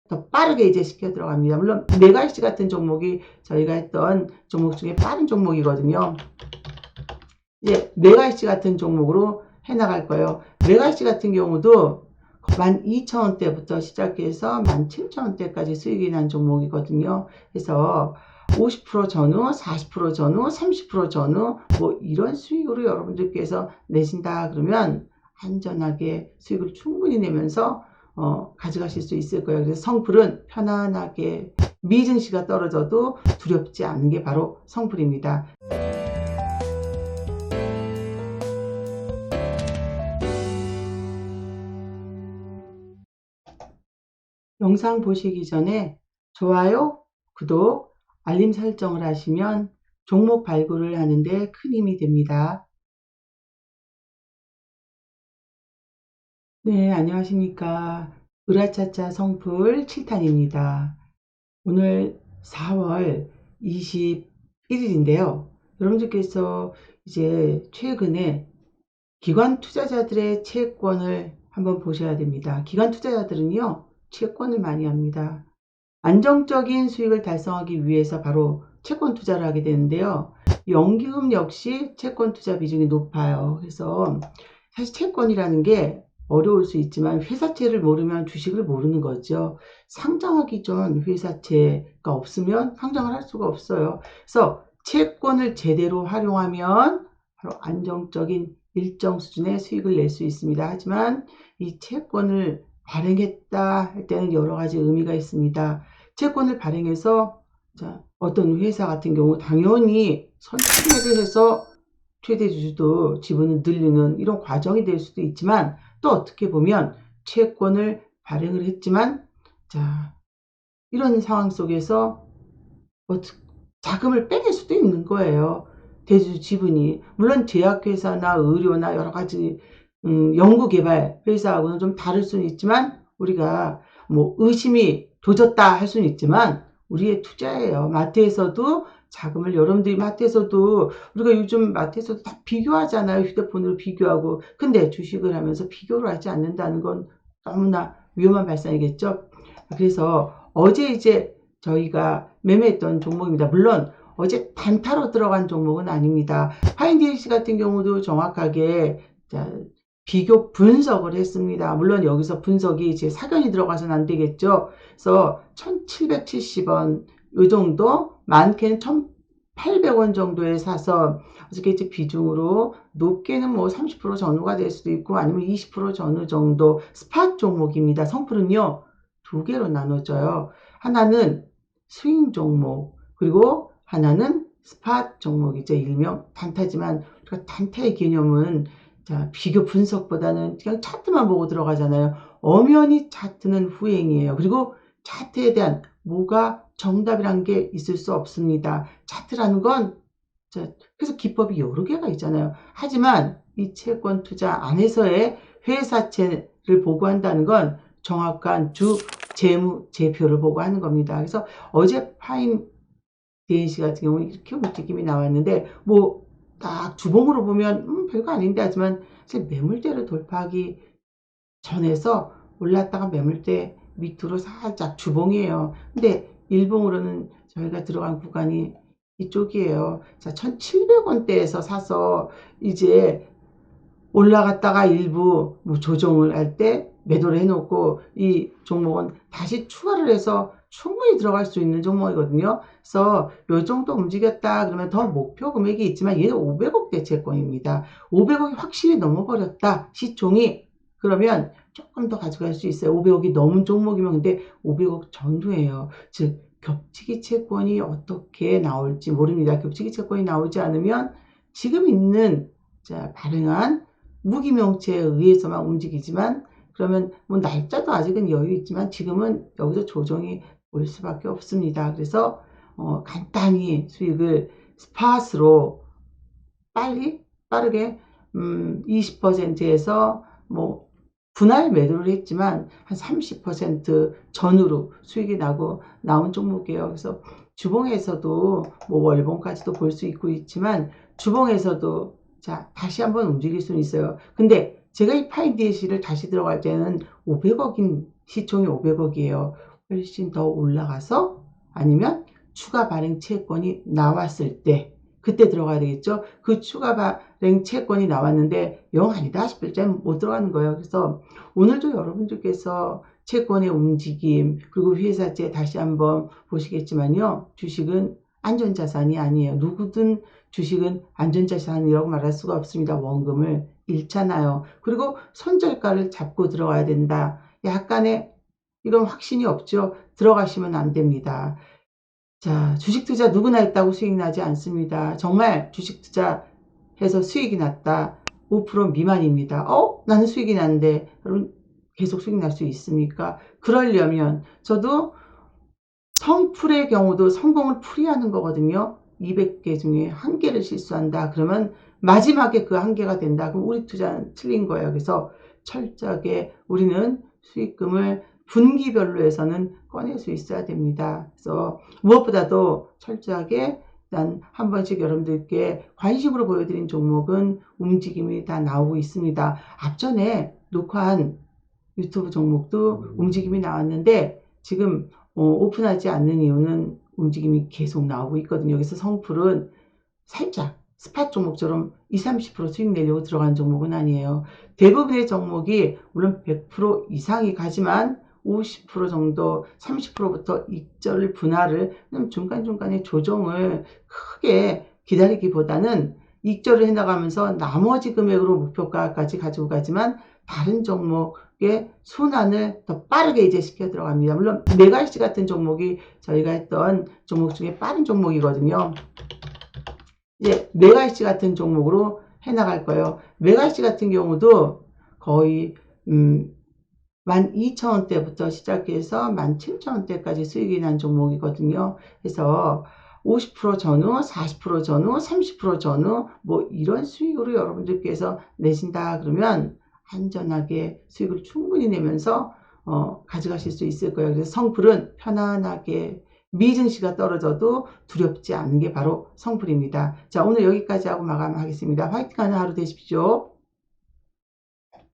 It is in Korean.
더 빠르게 이제 시켜 들어갑니다. 물론 메가이시 같은 종목이 저희가 했던 종목 중에 빠른 종목이거든요. 이제 메가이시 같은 종목으로 해나갈 거예요. 메가이시 같은 경우도 12,000원대부터 시작해서 17,000원대까지 수익이 난 종목이거든요. 그래서 50% 전후, 40% 전후, 30% 전후 뭐 이런 수익으로 여러분들께서 내신다 그러면 안전하게 수익을 충분히 내면서 가져가실 수 있을 거예요. 그래서 성풀은 편안하게 미증시가 떨어져도 두렵지 않은 게 바로 성풀입니다. 영상 보시기 전에 좋아요, 구독, 알림 설정을 하시면 종목 발굴을 하는데 큰 힘이 됩니다. 네, 안녕하십니까. 으라차차 성풀 7탄입니다. 오늘 4월 21일인데요. 여러분들께서 이제 최근에 기관 투자자들의 채권을 한번 보셔야 됩니다. 기관 투자자들은요, 채권을 많이 합니다. 안정적인 수익을 달성하기 위해서 바로 채권 투자를 하게 되는데요. 연기금 역시 채권 투자 비중이 높아요. 그래서 사실 채권이라는 게 어려울 수 있지만 회사채를 모르면 주식을 모르는 거죠. 상장하기 전 회사채가 없으면 상장을 할 수가 없어요. 그래서 채권을 제대로 활용하면 바로 안정적인 일정 수준의 수익을 낼 수 있습니다. 하지만 이 채권을 발행했다 할 때는 여러 가지 의미가 있습니다. 채권을 발행해서 어떤 회사 같은 경우 당연히 선출매를 해서 최대 주주도 지분을 늘리는 이런 과정이 될 수도 있지만, 또 어떻게 보면 채권을 발행을 했지만 이런 상황 속에서 자금을 빼낼 수도 있는 거예요. 대주주 지분이. 물론 제약회사나 의료나 여러 가지 연구개발 회사하고는 좀 다를 수는 있지만, 우리가 뭐 의심이 도졌다 할 수는 있지만 우리의 투자예요. 마트에서도 자금을, 여러분들이 마트에서도, 우리가 요즘 마트에서도 다 비교하잖아요. 휴대폰으로 비교하고. 근데 주식을 하면서 비교를 하지 않는다는 건 너무나 위험한 발상이겠죠. 그래서 어제 이제 저희가 매매했던 종목입니다. 물론 어제 단타로 들어간 종목은 아닙니다. 파인DX 같은 경우도 정확하게 비교 분석을 했습니다. 물론 여기서 분석이 제 사견이 들어가서는 안 되겠죠. 그래서 1770원 요 정도, 많게는 1800원 정도에 사서 어저께 이제 비중으로 높게는 뭐 30% 전후가 될 수도 있고 아니면 20% 전후 정도 스팟 종목입니다. 성풀은요, 두 개로 나눠져요. 하나는 스윙 종목, 그리고 하나는 스팟 종목이죠. 일명 단타지만 우리가 단타의 개념은 비교 분석보다는 그냥 차트만 보고 들어가잖아요. 엄연히 차트는 후행이에요. 그리고 차트에 대한 뭐가 정답이란 게 있을 수 없습니다. 차트라는 건 그래서 기법이 여러 개가 있잖아요. 하지만 이 채권 투자 안에서의 회사채를 보고한다는 건 정확한 주 재무 제표를 보고 하는 겁니다. 그래서 어제 파인 DNC 같은 경우는 이렇게 움직임이 나왔는데, 뭐 딱 주봉으로 보면 별거 아닌데, 하지만 사실 매물대를 돌파하기 전에서 올랐다가 매물대 밑으로 살짝 주봉이에요. 근데 일봉으로는 저희가 들어간 구간이 이쪽이에요. 자, 1700원대에서 사서 이제 올라갔다가 일부 뭐 조정을 할 때 매도를 해놓고, 이 종목은 다시 추가를 해서 충분히 들어갈 수 있는 종목이거든요. 그래서 요 정도 움직였다 그러면 더 목표 금액이 있지만 얘는 500억대 채권입니다. 500억이 확실히 넘어버렸다 시총이, 그러면 조금 더 가져갈 수 있어요. 500억이 넘은 종목이면. 근데 500억 전후예요. 즉 겹치기 채권이 어떻게 나올지 모릅니다. 겹치기 채권이 나오지 않으면 지금 있는 발행한 무기명체에 의해서만 움직이지만, 그러면 뭐 날짜도 아직은 여유 있지만 지금은 여기서 조정이 올 수밖에 없습니다. 그래서 간단히 수익을 스팟으로 빠르게 20%에서 뭐 분할 매도를 했지만 한 30% 전후로 수익이 나온 종목이에요. 그래서 주봉에서도 뭐 월봉까지도 볼 수 있고 있지만, 주봉에서도 다시 한번 움직일 수는 있어요. 근데 제가 이 파인DC를 다시 들어갈 때는 500억인 시총이 500억이에요. 훨씬 더 올라가서 아니면 추가 발행 채권이 나왔을 때 그때 들어가야 되겠죠. 그 추가 발행 채권이 나왔는데 영 아니다 싶을 땐 못 들어가는 거예요. 그래서 오늘도 여러분들께서 채권의 움직임 그리고 회사채 다시 한번 보시겠지만요. 주식은 안전자산이 아니에요. 누구든 주식은 안전자산이라고 말할 수가 없습니다. 원금을 잃잖아요. 그리고 손절가를 잡고 들어가야 된다. 약간의 이건 확신이 없죠. 들어가시면 안 됩니다. 자, 주식 투자 누구나 했다고 수익 나지 않습니다. 정말 주식 투자해서 수익이 났다. 5% 미만입니다. 나는 수익이 났는데 여러분 계속 수익 날 수 있습니까? 그러려면 저도 성풀의 경우도 성공을 풀이하는 거거든요. 200개 중에 1개를 실수한다. 그러면 마지막에 그 1개가 된다. 그럼 우리 투자는 틀린 거예요. 그래서 철저하게 우리는 수익금을 분기별로 해서는 꺼낼 수 있어야 됩니다. 그래서 무엇보다도 철저하게 일단 한 번씩 여러분들께 관심으로 보여드린 종목은 움직임이 다 나오고 있습니다. 앞전에 녹화한 유튜브 종목도 움직임이 나왔는데 지금 오픈하지 않는 이유는 움직임이 계속 나오고 있거든요. 여기서 성풀은 살짝 스팟 종목처럼 20~30% 수익 내려고 들어간 종목은 아니에요. 대부분의 종목이 물론 100% 이상이 가지만 50% 정도 30%부터 익절 분할을 중간중간에 조정을 크게 기다리기보다는 익절을 해나가면서 나머지 금액으로 목표가까지 가지고 가지만 다른 종목의 순환을 더 빠르게 이제 시켜 들어갑니다. 물론 메가이시 같은 종목이 저희가 했던 종목 중에 빠른 종목이거든요. 이제 메가이시 같은 종목으로 해나갈 거예요. 메가이시 같은 경우도 거의 12,000원대부터 시작해서 17,000원대까지 수익이 난 종목이거든요. 그래서 50% 전후, 40% 전후, 30% 전후 뭐 이런 수익으로 여러분들께서 내신다 그러면 안전하게 수익을 충분히 내면서 가져가실 수 있을 거예요. 그래서 성풀은 편안하게 미증시가 떨어져도 두렵지 않은 게 바로 성풀입니다. 자, 오늘 여기까지 하고 마감하겠습니다. 화이팅하는 하루 되십시오.